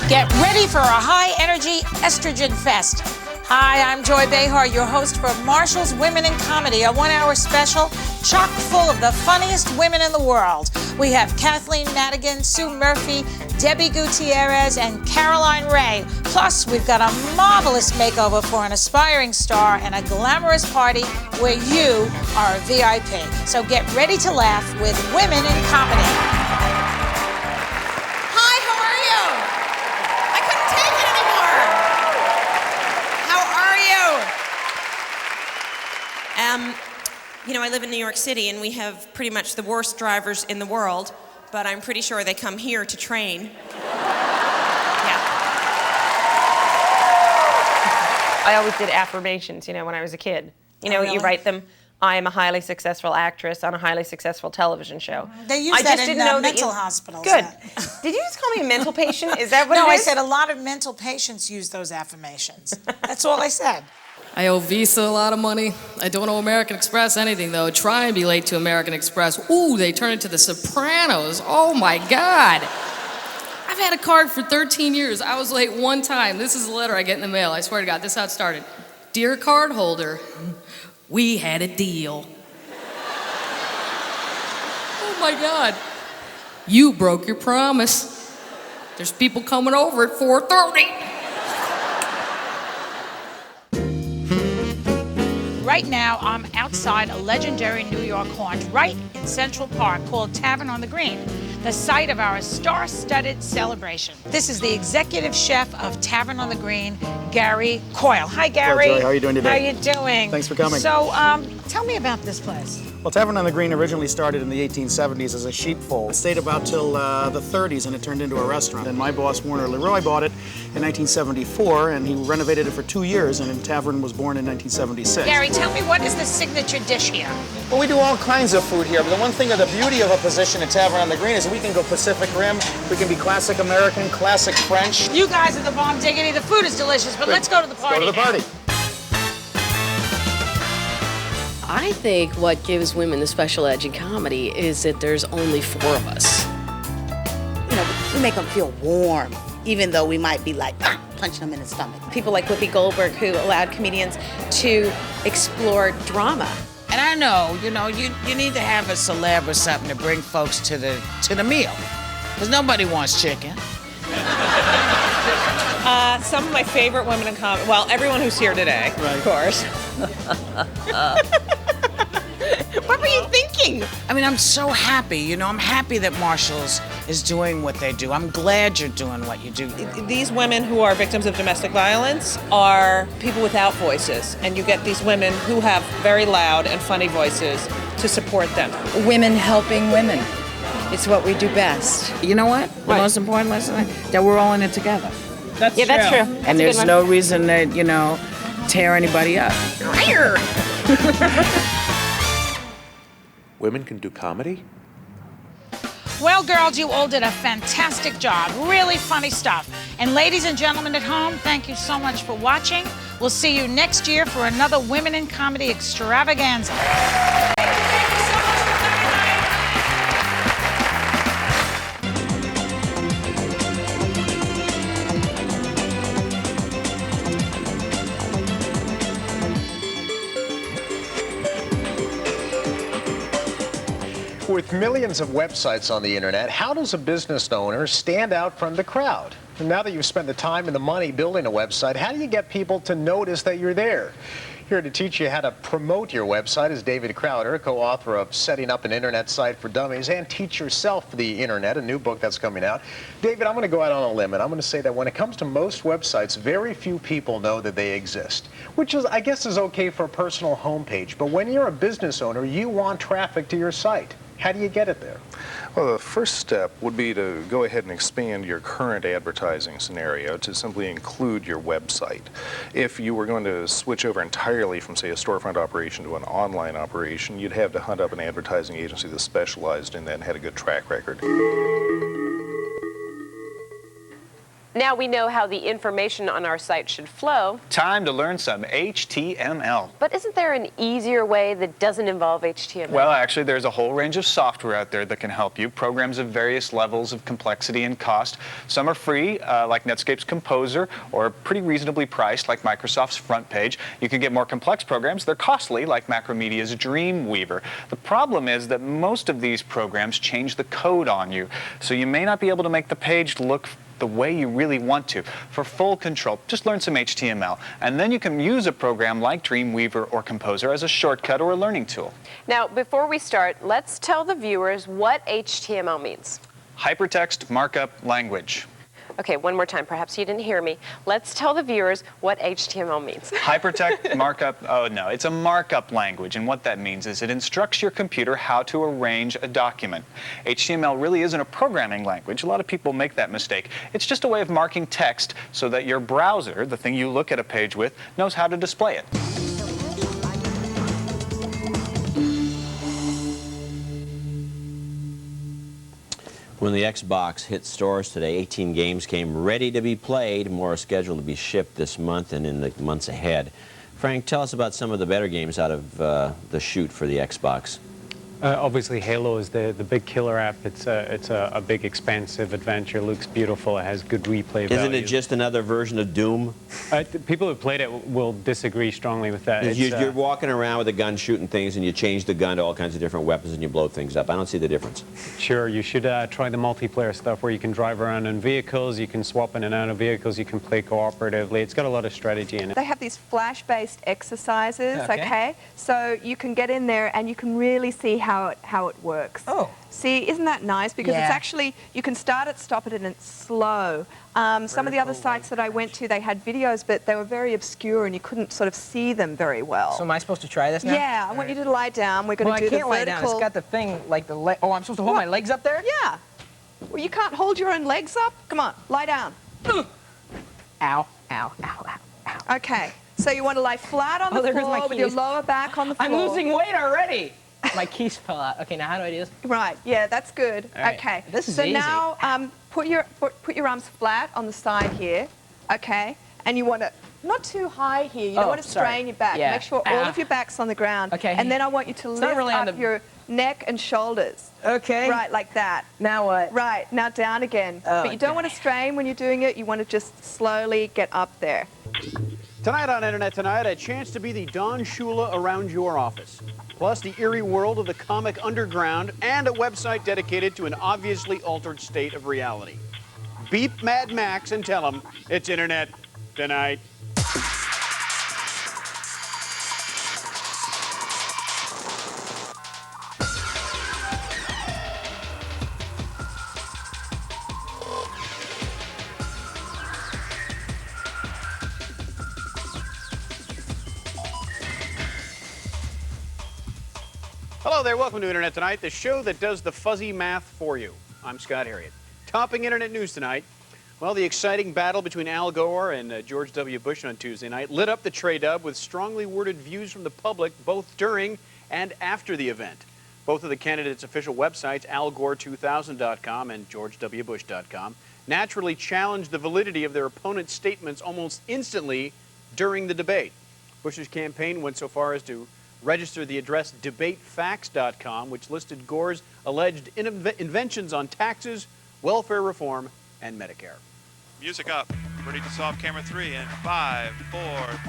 Get ready for a high-energy estrogen fest. Hi, I'm Joy Behar, your host for Marshall's Women in Comedy, a one-hour special chock full of the funniest women in the world. We have Kathleen Madigan, Sue Murphy, Debbie Gutierrez, and Caroline Ray. Plus, we've got a marvelous makeover for an aspiring star and a glamorous party where you are a VIP. So get ready to laugh with Women in Comedy. Hi, how are you? I couldn't take it anymore. How are you? You know, I live in New York City, and we have pretty much the worst drivers in the world, but I'm pretty sure they come here to train. Yeah. I always did affirmations, you know, when I was a kid. You know, Oh, really? you write them, I am a highly successful actress on a highly successful televition show. They use that in mental hospitals. Good. Did you just call me a mental patient? Is that what No, it I is? said a lot of mental patients use those affirmations. That's all I said. I owe Visa a lot of money. I don't owe American Express anything, though. Try and be late to American Express. Ooh, they turn it to The Sopranos. Oh, my God. I've had a card for 13 years. I was late one time. This is a letter I get in the mail. I swear to God, this is how it started. Dear card holder, we had a deal. Oh, my God. You broke your promise. There's people coming over at 4:30. Right now, I'm outside a legendary New York haunt right in Central Park called Tavern on the Green, the site of our star-studded celebration. This is the executive chef of Tavern on the Green, Gary Coyle. Hi, Gary. Hello, Joy. How are you doing today? How you doing? Thanks for coming. So, tell me about this place. Well, Tavern on the Green originally started in the 1870s as a sheepfold. It stayed about till the 30s, and it turned into a restaurant. And my boss, Warner Leroy, bought it in 1974, and he renovated it for 2 years, and the tavern was born in 1976. Gary, tell me, what is the signature dish here? Well, we do all kinds of food here, but the one thing of the beauty of a position at Tavern on the Green is we can go Pacific Rim, we can be classic American, classic French. You guys are the bomb diggity. The food is delicious, but let's go to the party. Go to the party. I think what gives women the special edge in comedy is that there's only 4 of us. You know, we make them feel warm, even though we might be like, punching them in the stomach. People like Whoopi Goldberg who allowed comedians to explore drama. And I know, you need to have a celeb or something to bring folks to the meal. Because nobody wants chicken. Some of my favorite women in comedy, well, everyone who's here today, of course. What were you thinking? I mean, I'm so happy, I'm happy that Marshall's is doing what they do. I'm glad you're doing what you do. These women who are victims of domestic violence are people without voices, and you get these women who have very loud and funny voices to support them. Women helping women. It's what we do best. You know what? The most important lesson, that we're all in it together. That's Yeah, that's true. And there's no reason to, tear anybody up. Women can do comedy? Well, girls, you all did a fantastic job. Really funny stuff. And ladies and gentlemen at home, thank you so much for watching. We'll see you next year for another Women in Comedy extravaganza. With millions of websites on the internet, how does a business owner stand out from the crowd? And now that you've spent the time and the money building a website, how do you get people to notice that you're there? Here to teach you how to promote your website is David Crowder, co-author of Setting Up an Internet Site for Dummies and Teach Yourself the Internet, a new book that's coming out. David, I'm going to go out on a limb, and I'm going to say that when it comes to most websites, very few people know that they exist, which is, I guess, is okay for a personal homepage. But when you're a business owner, you want traffic to your site. How do you get it there? Well, the first step would be to go ahead and expand your current advertising scenario to simply include your website. If you were going to switch over entirely from, say, a storefront operation to an online operation, you'd have to hunt up an advertising agency that specialized in that and had a good track record. Now we know how the information on our site should flow. Time to learn some HTML. But isn't there an easier way that doesn't involve HTML? Well, actually, there's a whole range of software out there that can help you. Programs of various levels of complexity and cost. Some are free, like Netscape's Composer, or pretty reasonably priced, like Microsoft's Front Page. You can get more complex programs. They're costly, like Macromedia's Dreamweaver. The problem is that most of these programs change the code on you, so you may not be able to make the page look the way you really want to. For full control, just learn some HTML, and then you can use a program like Dreamweaver or Composer as a shortcut or a learning tool. Now, before we start, let's tell the viewers what HTML means. Hypertext Markup Language. Okay, one more time. Perhaps you didn't hear me. Let's tell the viewers what HTML means. Hypertext markup, oh no, it's a markup language, and what that means is it instructs your computer how to arrange a document. HTML really isn't a programming language. A lot of people make that mistake. It's just a way of marking text so that your browser, the thing you look at a page with, knows how to display it. When the Xbox hit stores today, 18 games came ready to be played. More are scheduled to be shipped this month and in the months ahead. Frank, tell us about some of the better games out of the chute for the Xbox. Obviously, Halo is the big killer app. It's a big, expansive adventure. Looks beautiful. It has good replay value. Isn't it just another version of Doom? People who played it will disagree strongly with that. You're walking around with a gun shooting things, and you change the gun to all kinds of different weapons, and you blow things up. I don't see the difference. Sure, you should try the multiplayer stuff where you can drive around in vehicles, you can swap in and out of vehicles, you can play cooperatively. It's got a lot of strategy in it. They have these flash-based exercises, okay? So you can get in there and you can really see how it works. Oh. See, isn't that nice? Because it's actually, you can start it, stop it, and it's slow. Some of the other sites that I went to, they had videos, but they were very obscure and you couldn't sort of see them very well. So am I supposed to try this now? Yeah, I want you to lie down. We're going to do the vertical. Well, I can't lie down. It's got the thing like the leg. Oh, I'm supposed to hold my legs up there? Yeah. Well, you can't hold your own legs up? Come on, lie down. Ow, ow, ow, ow, ow. Okay. So you want to lie flat on the floor with your lower back on the floor. I'm losing weight already. My keys fell out. Okay, now how do I do this? Right, yeah, that's good. Right. Okay. This is so easy. Now put your arms flat on the side here, okay? And you want to, not too high here. You don't want to strain your back. Yeah. Make sure all of your back's on the ground. Okay. And then I want you to lift really up your neck and shoulders. Okay. Right, like that. Now what? Right, now down again. But you don't want to strain when you're doing it. You want to just slowly get up there. Tonight on Internet Tonight, a chance to be the Don Shula around your office. Plus the eerie world of the comic underground and a website dedicated to an obviously altered state of reality. Beep Mad Max and tell him it's Internet Tonight. Hello there, welcome to Internet Tonight, the show that does the fuzzy math for you. I'm Scott Harriet. Topping Internet news tonight, well, the exciting battle between Al Gore and George W. Bush on Tuesday night lit up the trade up with strongly worded views from the public both during and after the event. Both of the candidates' official websites, AlGore2000.com and GeorgeWBush.com, naturally challenged the validity of their opponents' statements almost instantly during the debate. Bush's campaign went so far as to register the address debatefacts.com, which listed Gore's alleged inventions on taxes, welfare reform, and Medicare. Music up. Ready to solve camera 3 in 5, 4,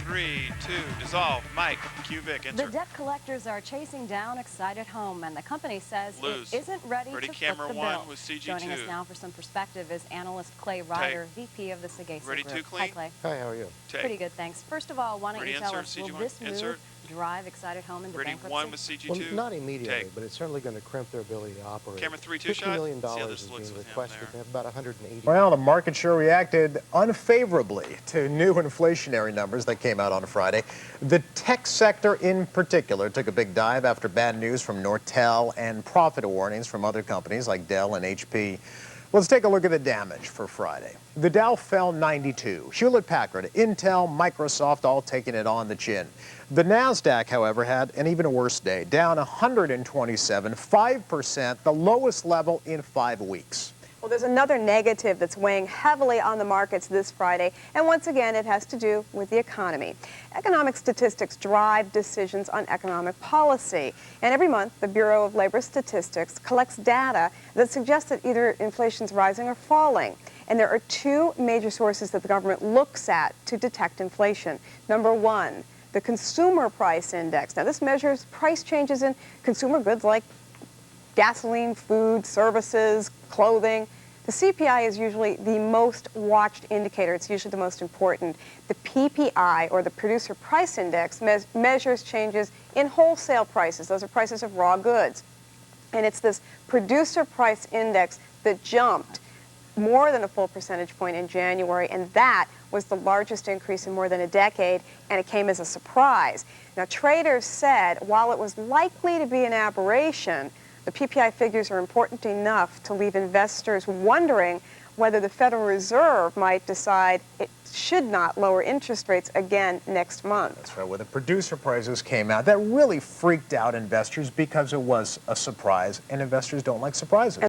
3, 2, dissolve. Mike, cue Vic, enter. The debt collectors are chasing down Excited Home, and the company says Lose. it isn't ready to camera foot the 1 bill. with CG2. Joining us now for some perspective is analyst Clay Ryder, VP of the Sagasa Ready Group. to clean? Hi, Clay. Hi, how are you? Take. Pretty good, thanks. First of all, why don't Ready, you tell insert, us, will CG1, this move insert. drive Excited Home into Ready, bankruptcy? 1 with CG2. Well, not immediately, Take. but it's certainly going to crimp their ability to operate. Camera 3, 2 $50 shot. million See how is this looks being with him requested. there. They have about 180. Well, the market sure reacted unfavorably to new inflationary numbers that came out on Friday. The tech sector in particular took a big dive after bad news from Nortel and profit warnings from other companies like Dell and HP. Let's take a look at the damage for Friday. The Dow fell 92. Hewlett-Packard, Intel, Microsoft all taking it on the chin. The NASDAQ, however, had an even worse day, down 127, 5%, the lowest level in 5 weeks. Well, there's another negative that's weighing heavily on the markets this Friday, and once again, it has to do with the economy. Economic statistics drive decisions on economic policy, and every month, the Bureau of Labor Statistics collects data that suggests that either inflation's rising or falling. And there are two major sources that the government looks at to detect inflation. Number one, the Consumer Price Index. Now, this measures price changes in consumer goods like gasoline, food, services, clothing. The CPI is usually the most watched indicator. It's usually the most important. The PPI, or the Producer Price Index, measures changes in wholesale prices. Those are prices of raw goods. And it's this Producer Price Index that jumped more than a full percentage point in January, and that was the largest increase in more than a decade, and it came as a surprise. Now, traders said while it was likely to be an aberration, the PPI figures are important enough to leave investors wondering whether the Federal Reserve might decide it should not lower interest rates again next month. That's right. When the producer prices came out, that really freaked out investors because it was a surprise, and investors don't like surprises.